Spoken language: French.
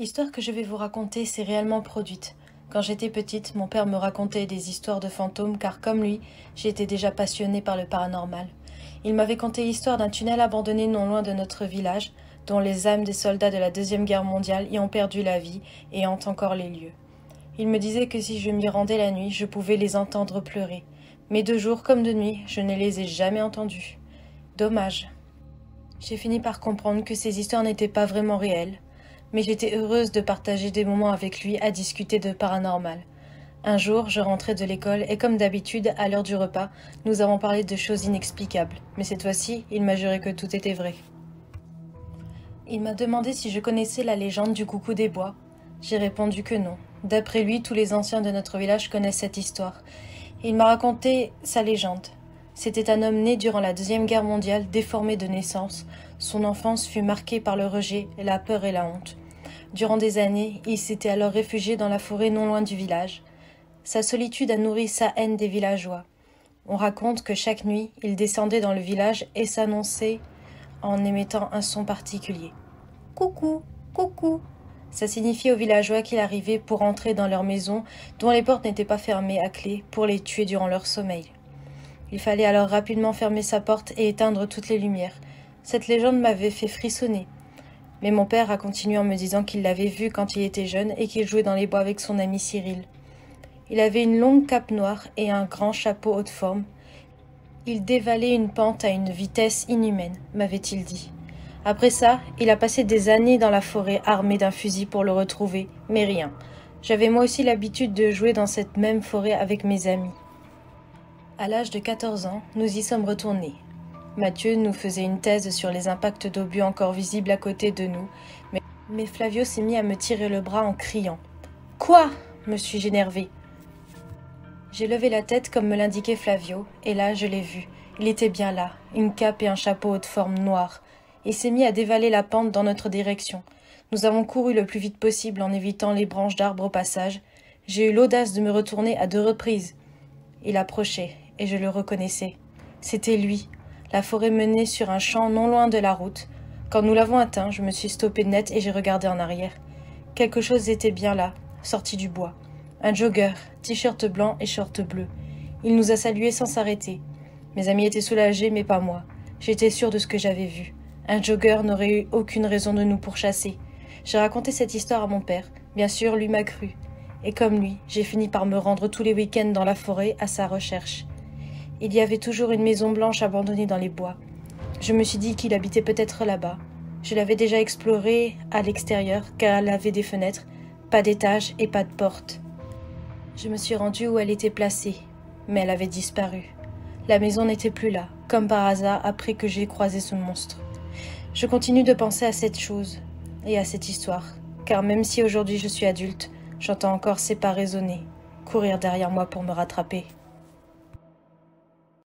L'histoire que je vais vous raconter s'est réellement produite. Quand j'étais petite, mon père me racontait des histoires de fantômes car comme lui, j'étais déjà passionnée par le paranormal. Il m'avait conté l'histoire d'un tunnel abandonné non loin de notre village, dont les âmes des soldats de la Deuxième Guerre mondiale y ont perdu la vie et hantent encore les lieux. Il me disait que si je m'y rendais la nuit, je pouvais les entendre pleurer. Mais de jour comme de nuit, je ne les ai jamais entendus. Dommage. J'ai fini par comprendre que ces histoires n'étaient pas vraiment réelles, mais j'étais heureuse de partager des moments avec lui à discuter de paranormal. Un jour, je rentrais de l'école et comme d'habitude, à l'heure du repas, nous avons parlé de choses inexplicables. Mais cette fois-ci, il m'a juré que tout était vrai. Il m'a demandé si je connaissais la légende du coucou des bois. J'ai répondu que non. D'après lui, tous les anciens de notre village connaissent cette histoire. Il m'a raconté sa légende. C'était un homme né durant la Deuxième Guerre mondiale, déformé de naissance. Son enfance fut marquée par le rejet, la peur et la honte. Durant des années, il s'était alors réfugié dans la forêt non loin du village. Sa solitude a nourri sa haine des villageois. On raconte que chaque nuit, il descendait dans le village et s'annonçait en émettant un son particulier. « Coucou, coucou !» Ça signifiait aux villageois qu'il arrivait pour entrer dans leur maison, dont les portes n'étaient pas fermées à clé, pour les tuer durant leur sommeil. Il fallait alors rapidement fermer sa porte et éteindre toutes les lumières. Cette légende m'avait fait frissonner. Mais mon père a continué en me disant qu'il l'avait vu quand il était jeune et qu'il jouait dans les bois avec son ami Cyril. Il avait une longue cape noire et un grand chapeau haute forme. Il dévalait une pente à une vitesse inhumaine, m'avait-il dit. Après ça, il a passé des années dans la forêt armé d'un fusil pour le retrouver, mais rien. J'avais moi aussi l'habitude de jouer dans cette même forêt avec mes amis. À l'âge de 14 ans, nous y sommes retournés. Mathieu nous faisait une thèse sur les impacts d'obus encore visibles à côté de nous, mais Flavio s'est mis à me tirer le bras en criant. « Quoi ?» me suis-je énervée. J'ai levé la tête comme me l'indiquait Flavio, et là je l'ai vu. Il était bien là, une cape et un chapeau haute forme noir. Il s'est mis à dévaler la pente dans notre direction. Nous avons couru le plus vite possible en évitant les branches d'arbres au passage. J'ai eu l'audace de me retourner à 2 reprises. Il approchait, et je le reconnaissais. C'était lui. La forêt menait sur un champ non loin de la route. Quand nous l'avons atteint, je me suis stoppée net et j'ai regardé en arrière. Quelque chose était bien là, sorti du bois. Un jogger, t-shirt blanc et short bleu. Il nous a salués sans s'arrêter. Mes amis étaient soulagés, mais pas moi. J'étais sûre de ce que j'avais vu. Un jogger n'aurait eu aucune raison de nous pourchasser. J'ai raconté cette histoire à mon père. Bien sûr, lui m'a cru. Et comme lui, j'ai fini par me rendre tous les week-ends dans la forêt à sa recherche. Il y avait toujours une maison blanche abandonnée dans les bois. Je me suis dit qu'il habitait peut-être là-bas. Je l'avais déjà explorée à l'extérieur, car elle avait des fenêtres, pas d'étage et pas de porte. Je me suis rendue où elle était placée, mais elle avait disparu. La maison n'était plus là, comme par hasard après que j'ai croisé ce monstre. Je continue de penser à cette chose et à cette histoire, car même si aujourd'hui je suis adulte, j'entends encore ces pas résonner, courir derrière moi pour me rattraper.